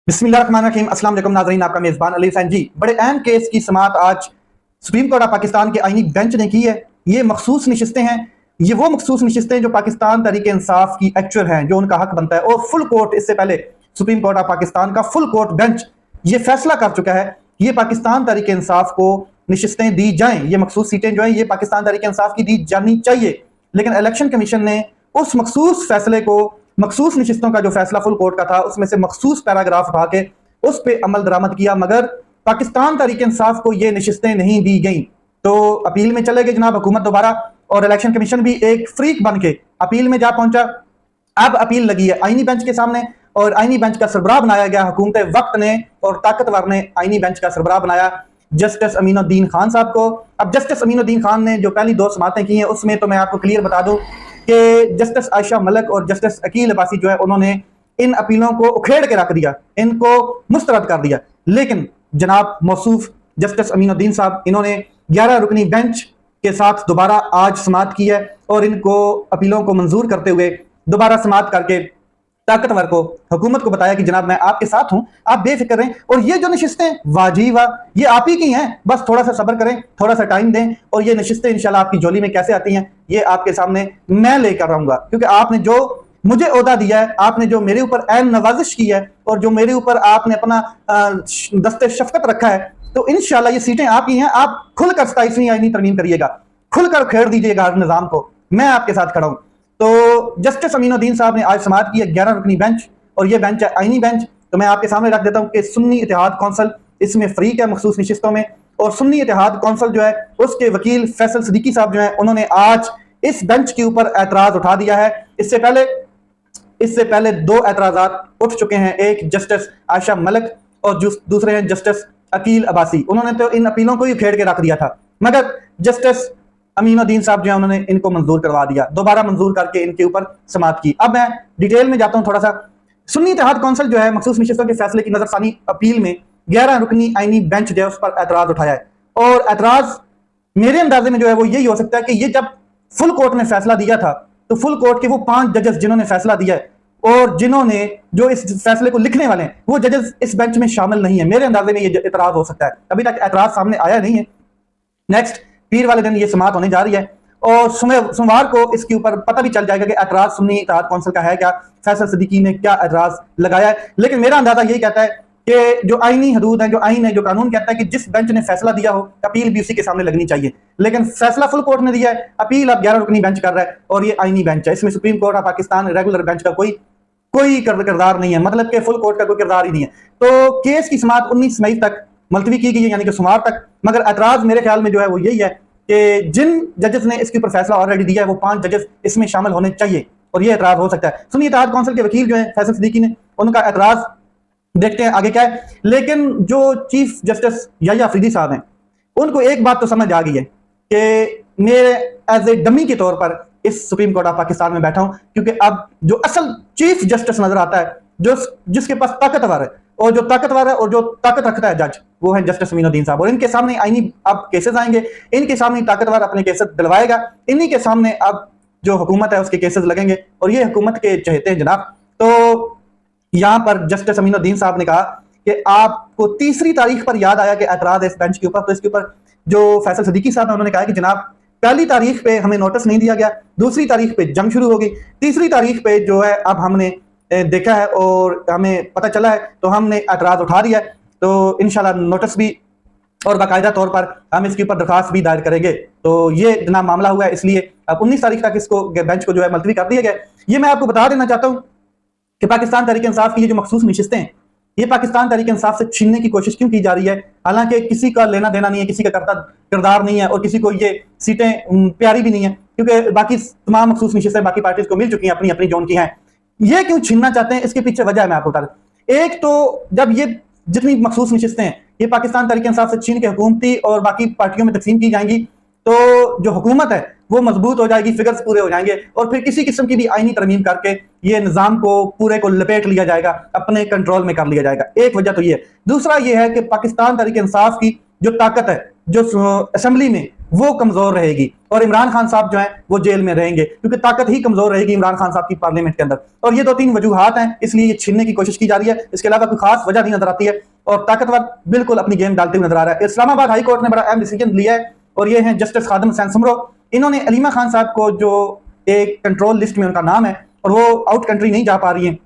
बिस्मिल्लाहिर्रहमानिर्रहीम। अस्सलाम वालेकुम नाज़रीन, आपका मेज़बान अली हुसैन जी। बड़े अहम केस की समाअत आज सुप्रीम कोर्ट ऑफ पाकिस्तान के आईनी बेंच ने की है। ये मखसूस नशिस्तें हैं, ये वो मखसूस नशिस्तें जो पाकिस्तान तहरीक इंसाफ की एक्चुअल हैं, जो उनका हक बनता है। और फुल कोर्ट, इससे पहले सुप्रीम कोर्ट ऑफ पाकिस्तान का फुल कोर्ट बेंच ये फैसला कर चुका है, ये पाकिस्तान तहरीक इंसाफ को नशिस्तें दी जाएं, ये मखसूस सीटें जो हैं ये पाकिस्तान तहरीक इंसाफ की दी जानी चाहिए। लेकिन इलेक्शन कमीशन ने उस मखसूस फैसले को, मखसूस नशिस्तों का जो फैसला फुल कोर्ट का था, उसमें से मखसूस पैराग्राफ उठा के उस पर अमल दरामद किया, मगर पाकिस्तान तहरीक इंसाफ को ये नशिस्तें नहीं दी गई। तो अपील में चले गए जनाब हुकूमत दोबारा, और इलेक्शन कमीशन भी एक फ्रीक बन के अपील में जा पहुंचा। अब अपील लगी है आईनी बेंच के सामने, और आईनी बेंच का सरबराह बनाया गया हुकूमत वक्त ने और ताकतवर ने आईनी बेंच का सरबराह बनाया जस्टिस अमीनुद्दीन खान साहब को। अब जस्टिस अमीनुद्दीन खान ने जो पहली दो समातें की हैं, उसमें तो मैं आपको क्लियर बता दूं कि जस्टिस आयशा मलिक और जस्टिस अकील अब्बासी जो है, उन्होंने इन अपीलों को उखेड़ के रख दिया, इनको मुस्तरद कर दिया। लेकिन जनाब मौसूफ जस्टिस अमीनुद्दीन साहब, इन्होंने 11 रुकनी बेंच के साथ दोबारा आज समाअत की है, और इनको अपीलों को मंजूर करते हुए दोबारा समाअत करके ताकतवर को, हुकूमत को बताया कि जनाब मैं आपके साथ हूं, आप बेफिक्र रहें, और ये जो नशिस्तें वाजिबा ये आप ही की हैं, बस थोड़ा सा सब्र करें, थोड़ा सा टाइम दें, और ये नशिस्तें इंशाल्लाह आपकी झोली में कैसे आती हैं ये आपके सामने मैं लेकर रहूंगा। क्योंकि आपने जो मुझे ओहदा दिया है, आपने जो मेरे ऊपर ऐन नवाजिश की है, और जो मेरे ऊपर आपने अपना दस्ते शफकत रखा है, तो इंशाल्लाह ये सीटें आपकी हैं। आप खुलकर 27वीं आईनी तरमीम करिएगा, खुलकर खेड़ दीजिएगा हर निजाम को, मैं आपके साथ खड़ा हूं। तो जस्टिस अमीनुद्दीन साहब ने आज समाअत की है 11 रुकनी बेंच, और ये बेंच है आईनी बेंच। तो मैं आपके सामने रख देता हूं कि सुन्नी इत्तेहाद कौंसल इसमें फ्रीक है मखसूस नशिस्तों में, और सुन्नी इत्तेहाद कौंसल जो है उसके वकील फैसल सिद्दीकी साहब जो है, उन्होंने आज इस बेंच के ऊपर एतराज उठा दिया है। इससे पहले दो एतराजात उठ चुके हैं, एक जस्टिस आयशा मलिक और दूसरे हैं जस्टिस अकील अब्बासी। उन्होंने तो इन अपीलों को ही खेड़ के रख दिया था, मगर जस्टिस अमीनुद्दीन साहब जो है उन्होंने इनको मंजूर करवा दिया, दोबारा मंजूर करके इनके ऊपर समाअत की। अब मैं डिटेल में जाता हूं थोड़ा सा। सुन्नी इत्तेहाद कौंसल जो है मखसूस नशिस्तों के फैसले की नजरसानी अपील में 11 रुकनी आईनी बेंच जो है उस पर एतराज उठाया है, और एतराज मेरे अंदाजे में जो है वो यही हो सकता है कि ये जब फुल कोर्ट ने फैसला दिया था, तो फुल कोर्ट के वो 5 जजेस जिन्होंने फैसला दिया है और जिन्होंने जो इस फैसले को लिखने वाले हैं, वो जजेस इस बेंच में शामिल नहीं है। मेरे अंदाजे में ये एतराज हो सकता है, अभी तक एतराज सामने आया नहीं है। नेक्स्ट पीर वाले दिन ये समाअत होने जा रही है, और सोमवार को इसके ऊपर पता भी चल जाएगा कि एतराज सुन्नी इत्तेहाद कौंसिल का है क्या, फैसल सिद्दीकी ने क्या एतराज लगाया है। लेकिन मेरा अंदाजा यही कहता है कि जो आईनी हदूद है, जो आईन है, जो कानून कहता है कि जिस बेंच ने फैसला दिया हो अपील भी उसी के सामने लगनी चाहिए। लेकिन फैसला फुल कोर्ट ने दिया है, अपील अब 11 रुकनी बेंच कर रहा है, और ये आईनी बेंच है। इसमें supreme court of Pakistan regular bench का कोई किरदार नहीं है, मतलब कि फुल कोर्ट का कोई किरदार ही नहीं है। तो केस की समाअत 19 मई तक मुलतवी की गई है, यानी कि सोमवार तक। मगर एतराज मेरे ख्याल में जो है वो यही है कि जिन जजेस ने इसके ऊपर फैसला ऑलरेडी दिया है, वो 5 जजेस इसमें शामिल होने चाहिए, और ये एतराज हो सकता है। सुन्नी इत्तेहाद कौंसिल के वकील जो है फैसल सिद्दीकी ने, उनका एतराज देखते हैं आगे क्या है। लेकिन जो चीफ जस्टिस याह्या अफरीदी साहब हैं, उनको एक बात तो समझ आ गई है कि मेरे एज ए डमी के तौर पर इस सुप्रीम कोर्ट ऑफ पाकिस्तान में बैठा हूं, क्योंकि अब जो असल चीफ जस्टिस नजर आता है, जो जिसके पास ताकतवर है, और जो ताकतवर है और जो ताकत रखता है जज, वो है जस्टिस अमीनुद्दीन साहब। और इनके सामने आईनी अब केसेस आएंगे, इनके सामने ताकतवर अपने केसेस दिलवाएगा, इन्हीं के सामने अब जो हुकूमत है उसके केसेस लगेंगे, और ये हुकूमत के चहेते हैं जनाब। तो यहां पर जस्टिस अमीनुद्दीन साहब ने कहा कि आपको तीसरी तारीख पर याद आया कि एतराज है इस बेंच के ऊपर, तो इसके ऊपर जो फैसल सिद्दीकी साहब है उन्होंने कहा कि जनाब पहली तारीख पे हमें नोटिस नहीं दिया गया, दूसरी तारीख पे जंग शुरू होगी, तीसरी तारीख पे जो है अब हमने देखा है और हमें पता चला है, तो हमने एतराज उठा दिया है। तो इंशाल्लाह नोटिस भी और बाकायदा तौर पर हम इसके ऊपर दरखास्त भी दायर करेंगे। तो ये जनाब मामला हुआ है, इसलिए अब 19 तारीख तक इसको बेंच को जो है मुलतवी कर दिया गया। ये मैं आपको बता देना चाहता हूँ कि पाकिस्तान तहरीक इंसाफ की ये जो मखसूस नशिस्तें हैं, ये पाकिस्तान तहरीक इंसाफ से छीनने की कोशिश क्यों की जा रही है, हालांकि किसी का लेना देना नहीं है, किसी का किरदार नहीं है, और किसी को ये सीटें प्यारी भी नहीं है, क्योंकि बाकी तमाम मखसूस नशिस्तें बाकी पार्टीज को मिल चुकी हैं, अपनी अपनी जोन की हैं। ये क्यों छीनना चाहते हैं, इसके पीछे वजह है मैं आपको बता दूं। एक तो जब ये जितनी मखसूस नशिस्तें हैं ये पाकिस्तान तहरीक इंसाफ से छीन के हुकूमती और बाकी पार्टियों में तकसीम की जाएंगी, तो जो हुकूमत है वो मजबूत हो जाएगी, फिगर्स पूरे हो जाएंगे, और फिर किसी किस्म की भी आईनी तरमीम करके ये निजाम को पूरे को लपेट लिया जाएगा, अपने कंट्रोल में कर लिया जाएगा। एक वजह तो ये है। दूसरा ये है कि पाकिस्तान तहरीक इंसाफ की जो ताकत है, जो असेंबली में वो कमजोर रहेगी और इमरान खान साहब जो है वो जेल में रहेंगे, क्योंकि ताकत ही कमजोर रहेगी इमरान खान साहब की पार्लियामेंट के अंदर। और ये 2-3 वजूहात हैं, इसलिए ये छीनने की कोशिश की जा रही है, इसके अलावा कोई खास वजह नहीं नजर आती है। और ताकतवर बिल्कुल अपनी गेम डालते हुए नजर आ रहा है। इस्लामाबाद हाई कोर्ट ने बड़ा अहम डिसीजन लिया है और ये है जस्टिस खादिम हुसैन सुमरो। इन्होंने अलीमा खान साहब को, जो एक कंट्रोल लिस्ट में उनका नाम है और वो आउट कंट्री नहीं जा पा रही है,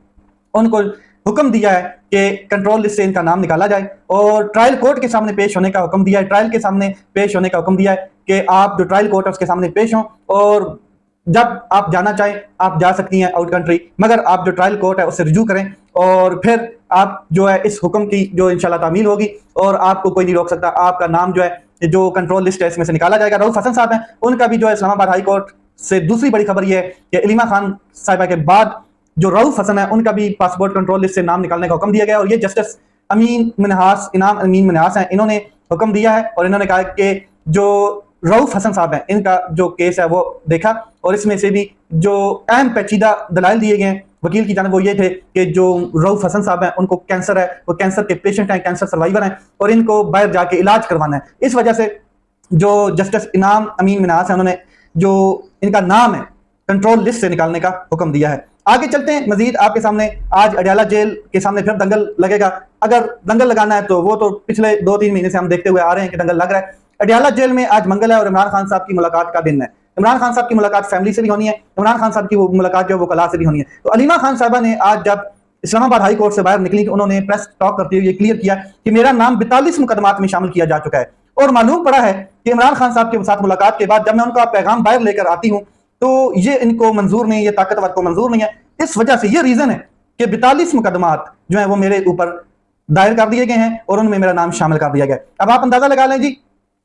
उनको हुक्म दिया है कि कंट्रोल लिस्ट से इनका नाम निकाला जाए और ट्रायल कोर्ट के सामने पेश होने का हुक्म दिया है। ट्रायल के सामने पेश होने का हुक्म दिया है कि आप जो ट्रायल कोर्ट है उसके सामने पेश हों और जब आप जाना चाहें आप जा सकती हैं आउट कंट्री, मगर आप जो ट्रायल कोर्ट है उससे रिज्यू करें और फिर आप जो है इस हुक्म की जो इंशाल्लाह तामील होगी और आपको कोई नहीं रोक सकता। आपका नाम जो है जो कंट्रोल लिस्ट है इसमें से निकाला जाएगा। रऊफ हसन साहब हैं, उनका भी जो है इस्लामाबाद हाई कोर्ट से दूसरी बड़ी खबर यह है कि अलीमा खान साहिबा के बाद जो रऊफ हसन है उनका भी पासपोर्ट कंट्रोल लिस्ट से नाम निकालने का हुक्म दिया गया। और ये जस्टिस अमीन मिन्हास, इनाम अमीन मिन्हास हैं, इन्होंने हुक्म दिया है और इन्होंने कहा कि जो रऊफ हसन साहब हैं इनका जो केस है वो देखा और इसमें से भी जो अहम पेचीदा दलाइल दिए गए हैं वकील की जानिब वो ये थे कि जो रऊफ हसन साहब हैं उनको कैंसर है, वो कैंसर के पेशेंट हैं, कैंसर सर्वाइवर हैं और इनको बाहर जाके इलाज करवाना है। इस वजह से जो जस्टिस इनाम अमीन मिन्हास है उन्होंने जो इनका नाम है कंट्रोल लिस्ट से निकालने का हुक्म दिया है। आगे चलते हैं मजीद आपके सामने। आज अडयाला जेल के सामने फिर दंगल लगेगा। अगर दंगल लगाना है तो वो तो पिछले 2-3 महीने से हम देखते हुए आ रहे हैं कि दंगल लग रहा है। अडयाला जेल में आज मंगल है और इमरान खान साहब की मुलाकात का दिन है। इमरान खान साहब की मुलाकात फैमिली से भी होनी है, इमरान खान साहब की मुलाकात जो वो कला से भी होनी है। तो अलीमा खान साहबा ने आज जब इस्लामाबाद हाई कोर्ट से बाहर निकली तो उन्होंने प्रेस टॉक करते हुए क्लियर किया कि मेरा नाम 42 मुकदमात में शामिल किया जा चुका है। और मालूम पड़ा है कि इमरान खान साहब के साथ मुलाकात के बाद जब मैं उनका पैगाम बाहर लेकर आती हूँ तो ये इनको मंजूर नहीं, ये ताकतवर को मंजूर नहीं है। इस वजह से ये रीजन है कि 42 मुकदमात जो है वो मेरे ऊपर दायर कर दिए गए हैं और उनमें मेरा नाम शामिल कर दिया गया। अब आप अंदाजा लगा लें जी,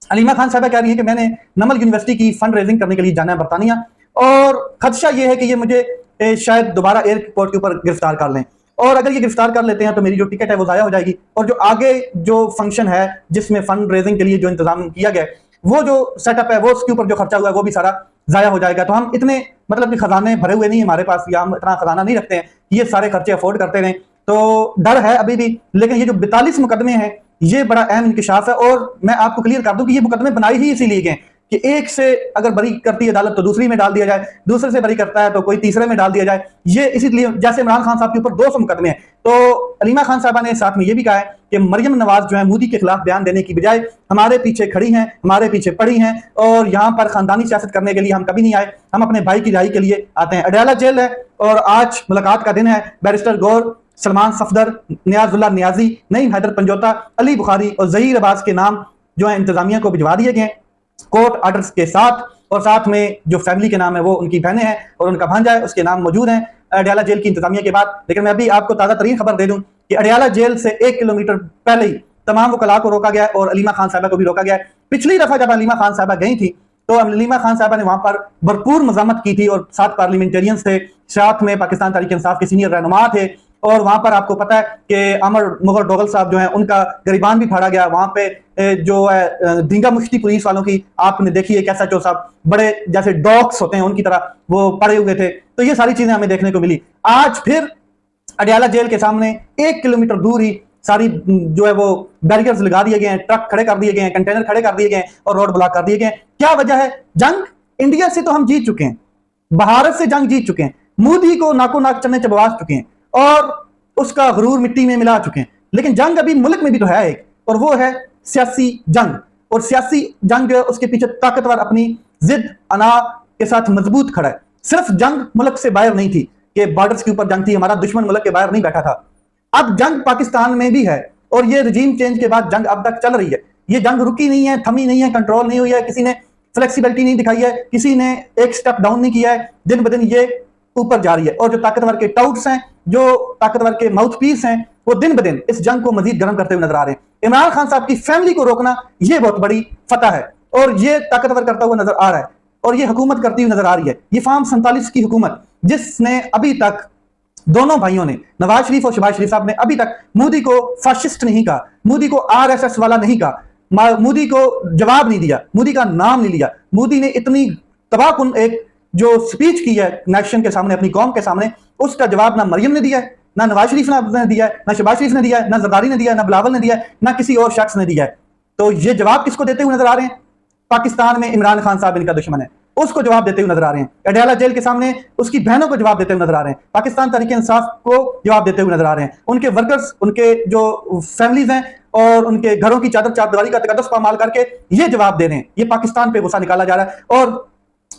अलीमा खान साहबा कह रही है कि मैंने नमल यूनिवर्सिटी की फंड रेजिंग करने के लिए जाना है बरतानिया और खदशा ये है कि ये मुझे शायद दोबारा एयरपोर्ट के ऊपर गिरफ्तार कर लें और अगर ये गिरफ्तार कर लेते हैं तो मेरी जो टिकट है वो जाया हो जाएगी और जो आगे जो फंक्शन है जिसमें फंड रेजिंग के लिए जो इंतजाम किया गया है वो जो सेटअप है वो उसके ऊपर जो खर्चा हुआ है वो भी सारा जाया हो जाएगा। तो हम इतने मतलब कि खजाने भरे हुए नहीं हमारे पास, या हम इतना खजाना नहीं रखते हैं ये सारे खर्चे अफोर्ड करते रहें, तो डर है अभी भी। लेकिन ये जो 42 मुकदमे हैं ये बड़ा अहम इंकिशाफ है और मैं आपको क्लियर कर दूं कि ये मुकदमे बनाए ही इसीलिए गए कि एक से अगर बरी करती है अदालत तो दूसरी में डाल दिया जाए, दूसरे से बरी करता है तो कोई तीसरे में डाल दिया जाए। ये इसीलिए जैसे इमरान खान साहब के ऊपर 200 मुकदमे हैं तो अलीमा खान साहबा ने साथ में ये भी कहा है कि मरियम नवाज जो है मोदी के खिलाफ बयान देने की बजाय हमारे पीछे खड़ी हैं, हमारे पीछे पड़ी हैं और यहाँ पर खानदानी सियासत करने के लिए हम कभी नहीं आए, हम अपने भाई की रिहाई के लिए आते हैं। अडयाला जेल है और आज मुलाकात का दिन है। बैरिस्टर गौर, सलमान सफदर, नियाजुल्लाह नियाजी, नईम हैदर पंजोता, अली बुखारी और जहीर अब्बास के नाम जो है इंतजामिया को भिजवा दिए गए कोर्ट ऑर्डर्स के साथ और साथ में जो फैमिली के नाम है वो उनकी बहनें हैं और उनका भांजा है उसके नाम मौजूद हैं अडयाला जेल की इंतजामिया के बाद। लेकिन मैं अभी आपको ताज़ा तरीन खबर दे दूं कि अडयाला जेल से 1 किलोमीटर पहले ही तमाम वकला को रोका गया और अलीमा खान साहबा को भी रोका गया। पिछली दफा जब अलीमा खान साहबा गई थी तो अलीमा खान साहबा ने वहां पर भरपूर मजामत की थी और 7 पार्लियामेंटेरियंस थे, साथ में पाकिस्तान तहरीक इंसाफ के सीनियर रहनुमा थे और वहां पर आपको पता है कि अमर मुगल डोगल साहब जो है उनका गरिबान भी फाड़ा गया। वहां पे जो है धींगा मुश्ती पुलिस वालों की आपने देखी है कैसा साहब बड़े जैसे डॉग्स होते हैं उनकी तरह वो पड़े हुए थे। तो ये सारी चीजें हमें देखने को मिली। आज फिर अडयाला जेल के सामने 1 किलोमीटर दूर ही सारी जो है वो बैरियर्स लगा दिए गए हैं, ट्रक खड़े कर दिए गए हैं, कंटेनर खड़े कर दिए गए हैं और रोड ब्लॉक कर दिए गए हैं। क्या वजह है? जंग इंडिया से तो हम जीत चुके हैं, भारत से जंग जीत चुके हैं, मोदी को नाको नाक चने चबवा चुके हैं और उसका गुरूर मिट्टी में मिला चुके हैं। लेकिन जंग अभी मुल्क में भी तो है एक, और वो है सियासी जंग। और सियासी जंग जो है उसके पीछे ताकतवर अपनी जिद अना के साथ मजबूत खड़ा है। सिर्फ जंग मुल्क से बाहर नहीं थी कि बॉर्डर्स के ऊपर जंग थी, हमारा दुश्मन मुल्क के बाहर नहीं बैठा था। अब जंग पाकिस्तान में भी है और ये रजीम चेंज के बाद जंग अब तक चल रही है। ये जंग रुकी नहीं है, थमी नहीं है, कंट्रोल नहीं हुई है, किसी ने फ्लेक्सिबिलिटी नहीं दिखाई है, किसी ने एक स्टेप डाउन नहीं किया है। दिन ब दिन ये ऊपर जा रही है और जो ताकतवर के टाउट्स हैं, जो ताकतवर के माउथ पीस हैं, वो दिन ब दिन इस जंग को मजीद गर्म करते हुए नजर आ रहे हैं। इमरान खान साहब की फैमिली को रोकना ये बहुत बड़ी फतह है और ये ताकतवर करता हुआ नजर आ रहा है और ये हुकूमत करती हुई नजर आ रही है। ये फार्म 47 की हुकूमत जिसने अभी तक दोनों भाइयों ने, नवाज शरीफ और शहबाज शरीफ साहब ने अभी तक मोदी को फाशिस्ट नहीं कहा, मोदी को आरएसएस वाला नहीं कहा, मोदी को जवाब नहीं दिया, मोदी का नाम नहीं लिया। मोदी ने इतनी तबाहकुन एक जो स्पीच की है नेशन के सामने, अपनी कौम के सामने, उसका जवाब ना मरियम ने दिया है, ना नवाज शरीफ ने दिया है, ना शहबाज शरीफ ने दिया है, ना जरदारी ने दिया है, ना बिलावल ने दिया है, ना किसी और शख्स ने दिया है। तो ये जवाब किसको देते हुए नजर आ रहे हैं? पाकिस्तान में इमरान खान साहब इनका दुश्मन है, उसको जवाब देते हुए नजर आ रहे हैं। अडयाला जेल के सामने उसकी बहनों को जवाब देते हुए नजर आ रहे हैं। पाकिस्तान तहरीक इंसाफ को जवाब देते हुए नजर आ रहे हैं। उनके वर्कर्स, उनके जो फैमिलीज हैं और उनके घरों की चादर चारदीवारी का तकद्दुस पामाल करके ये जवाब दे रहे हैं। ये पाकिस्तान पे गुस्सा निकाला जा रहा है। और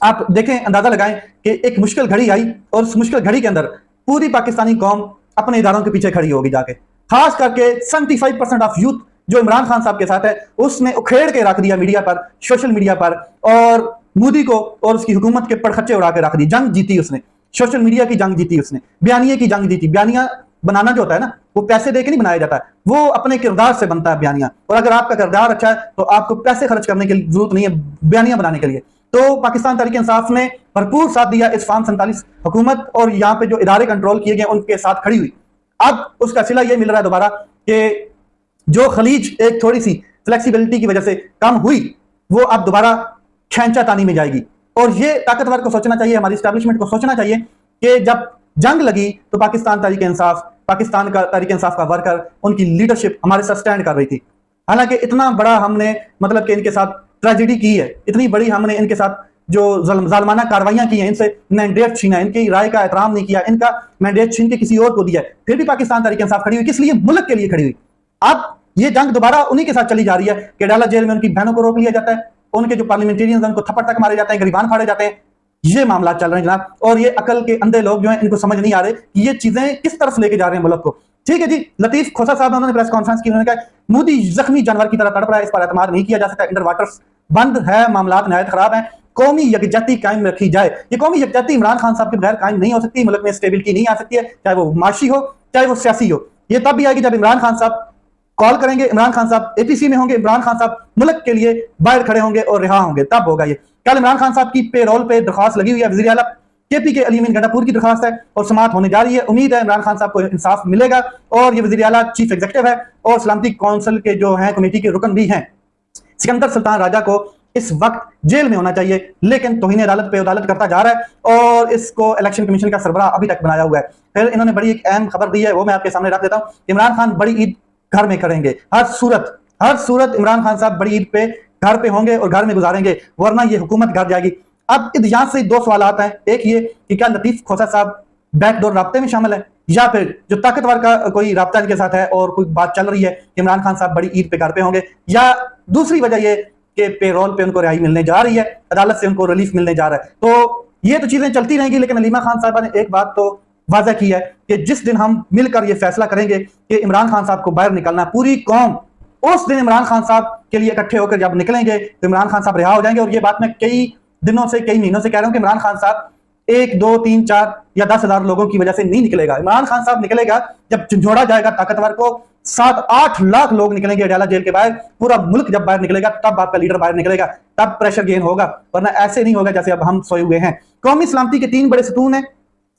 आप देखें, अंदाजा लगाएं कि एक मुश्किल घड़ी आई और उस मुश्किल घड़ी के अंदर पूरी पाकिस्तानी कौम अपने इदारों के पीछे खड़ी होगी जाके। खास करके 75% ऑफ यूथ जो इमरान खान साहब के साथ है, उसने उखेड़ के रख दिया मीडिया पर, सोशल मीडिया पर, और मोदी को और उसकी हुकूमत के पड़खच्चे उड़ा के रख दी। जंग जीती उसने, सोशल मीडिया की जंग जीती उसने, बयानिया की जंग जीती। बयानिया बनाना जो होता है ना, वो पैसे देके नहीं बनाया जाता है, वो अपने किरदार से बनता है बयानिया। और अगर आपका किरदार अच्छा है तो आपको पैसे खर्च करने की जरूरत नहीं है बयानिया बनाने के लिए। तो पाकिस्तान तहरीक इंसाफ ने भरपूर साथ दिया इस फार्म 47 हुकूमत, और यहाँ पे जो इदारे कंट्रोल किए गए उनके साथ खड़ी हुई। अब उसका सिला ये मिल रहा है दोबारा कि जो खलीज एक थोड़ी सी फ्लेक्सिबिलिटी की वजह से कम हुई, वो अब दोबारा खैंचा तानी में जाएगी। और ये ताकतवर को सोचना चाहिए, हमारी एस्टैब्लिशमेंट को सोचना चाहिए कि जब जंग लगी तो पाकिस्तान तहरीक इंसाफ, पाकिस्तान का तहरीक इंसाफ का वर्कर, उनकी लीडरशिप हमारे साथ स्टैंड कर रही थी। हालांकि इतना बड़ा हमने मतलब कि इनके साथ ट्रेजेडी की है, इतनी बड़ी हमने इनके साथ जो जालमाना कार्रवाइयां की हैं, इनसे मैंडेट छीना, इनकी राय का एहतराम नहीं किया, इनका मैंडेट छीन के किसी और को दिया, फिर भी पाकिस्तान तहरीक इंसाफ खड़ी हुई। किस लिए? मुल्क के लिए खड़ी हुई। अब ये जंग दोबारा उन्हीं के साथ चली जा रही है कि अडयाला जेल में उनकी बहनों को रोक लिया जाता है, उनके जो पार्लियामेंटेरियंस हैं उनको थप्पड़ तक मारे जाते हैं, गिरबान फाड़े जाते हैं। ये मामला चल रहे हैं जनाब, और ये अकल के अंधे लोग जो हैं इनको समझ नहीं आ रहे कि ये चीजें किस तरफ लेके जा रहे हैं मुल्क को। ठीक है जी, लतीफ खोसा साहब उन्होंने प्रेस कॉन्फ्रेंस की, उन्होंने कहा मोदी जख्मी जानवर की तरह तड़प रहा है, इस पर एतमाद नहीं किया जा सकता, इंडर वाटर्स बंद है, मामला नहायत खराब है, कौमी यकजहती कायम रखी जाए। ये कौमी यकजहती इमरान खान साहब के बगैर कायम नहीं हो सकती, मुल्क में स्टेबिलिटी नहीं आ सकती है, चाहे वो माशी हो चाहे वो सियासी हो। ये तब भी आएगी जब इमरान खान साहब कॉल करेंगे, इमरान खान साहब एपीसी में होंगे, इमरान खान साहब मुल्क के लिए बाहर खड़े होंगे और रिहा होंगे, तब होगा ये। कल इमरान खान साहब की पेरोल पे दरखास्त लगी हुई है, वज़ीर आला केपी के अली अमीन गंडापुर की दरखास्त है और समाअत होने जा रही है। उम्मीद है इमरान खान साहब को इंसाफ मिलेगा। और ये वज़ीर आला चीफ एग्जीक्यूटिव है और सलामती काउंसिल के जो हैं कमेटी के रुकन भी हैं। सिकंदर सुल्तान राजा को इस वक्त जेल में होना चाहिए, लेकिन तौहीन अदालत पे अदालत करता जा रहा है और इसको इलेक्शन कमीशन का सरबराह अभी तक बनाया हुआ है। फिर इन्होंने बड़ी एक अहम खबर दी है, वो मैं आपके सामने रख देता हूँ। इमरान खान बड़ी ईद घर में करेंगे, हर सूरत इमरान खान साहब बड़ी ईद पे घर पे होंगे और घर में गुजारेंगे, वरना ये हुकूमत घर जाएगी। अब यहाँ से दो सवाल आता है, एक ये कि क्या लतीफ खोसा साहब बैकडोर राब्ते में शामिल है, या फिर जो ताकतवर का कोई राब्ता इनके साथ है और कोई बात चल रही है कि इमरान खान साहब बड़ी ईद पे घर पे होंगे, या दूसरी वजह ये कि पेरोल पे उनको रिहाई मिलने जा रही है, अदालत से उनको रिलीफ मिलने जा रहा है। तो ये तो चीजें चलती रहेंगी, लेकिन अलीमा खान साहबा ने एक बात तो वाज़ा की है कि जिस दिन हम मिलकर ये फैसला करेंगे कि इमरान खान साहब को बाहर निकलना, पूरी कौम उस दिन इमरान खान साहब के लिए इकट्ठे होकर जब निकलेंगे तो इमरान खान साहब रिहा हो जाएंगे। और ये बात मैं कई दिनों से, कई महीनों से कह रहा हूं कि इमरान खान साहब 1, 2, 3, 4 या 10,000 लोगों की वजह से नहीं निकलेगा। इमरान खान साहब निकलेगा जब झंझोड़ा जाएगा ताकतवर को, 7-8 लाख लोग निकलेंगे अडयाला जेल के बाहर, पूरा मुल्क जब बाहर निकलेगा तब आपका लीडर बाहर निकलेगा, तब प्रेशर गेन होगा, वरना ऐसे नहीं होगा जैसे अब हम सोए हुए हैं। कौमी सलामती के 3 बड़े सतून हैं,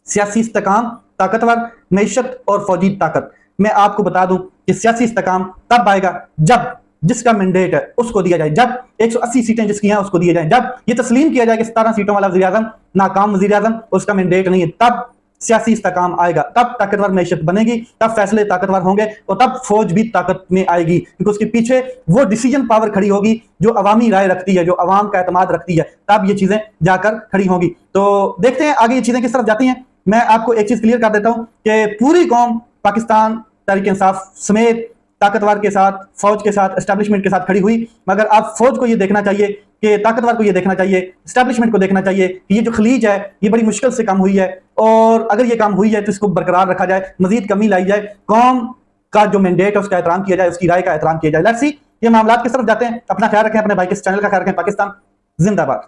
सियासी इस्तेकाम, ताकतवर मैशत और फौजी ताकत। मैं आपको बता दूं कि सियासी इस्तेकाम तब आएगा जब जिसका मैंडेट है उसको दिया जाए, जब 180 सीटें जिसकी हैं उसको दिए जाए, जब ये तस्लीम किया जाए कि 17 सीटों वाला वज़ीर आज़म नाकाम वज़ीर आज़म, उसका मैंडेट नहीं है, तब सियासी इस्तेकाम आएगा, तब ताकतवर मैशत बनेगी, तब फैसले ताकतवर होंगे और तब फौज भी ताकत में आएगी, क्योंकि उसके पीछे वो डिसीजन पावर खड़ी होगी जो अवामी राय रखती है, जो अवाम का एतमाद रखती है, तब ये चीजें जाकर खड़ी होंगी। तो देखते हैं आगे ये चीजें किस तरफ जाती हैं। मैं आपको एक चीज क्लियर कर देता हूं कि पूरी कौम पाकिस्तान तहरीक इंसाफ समेत ताकतवर के साथ, फौज के साथ, एस्टैब्लिशमेंट के साथ खड़ी हुई, मगर अब फौज को ये देखना चाहिए कि ताकतवर को ये देखना चाहिए, एस्टैब्लिशमेंट को देखना चाहिए कि ये जो खलीज है ये बड़ी मुश्किल से कम हुई है, और अगर ये कम हुई है तो इसको बरकरार रखा जाए, मजीद कमी लाई जाए, कौम का जो मैंडेट है उसका एहतराम किया जाए, उसकी राय का एहतराम किया जाए। लेट्स सी ये मामला किस तरफ जाते हैं। अपना ख्याल रखें, अपने भाई के चैनल का ख्याल रखें। पाकिस्तान जिंदाबाद।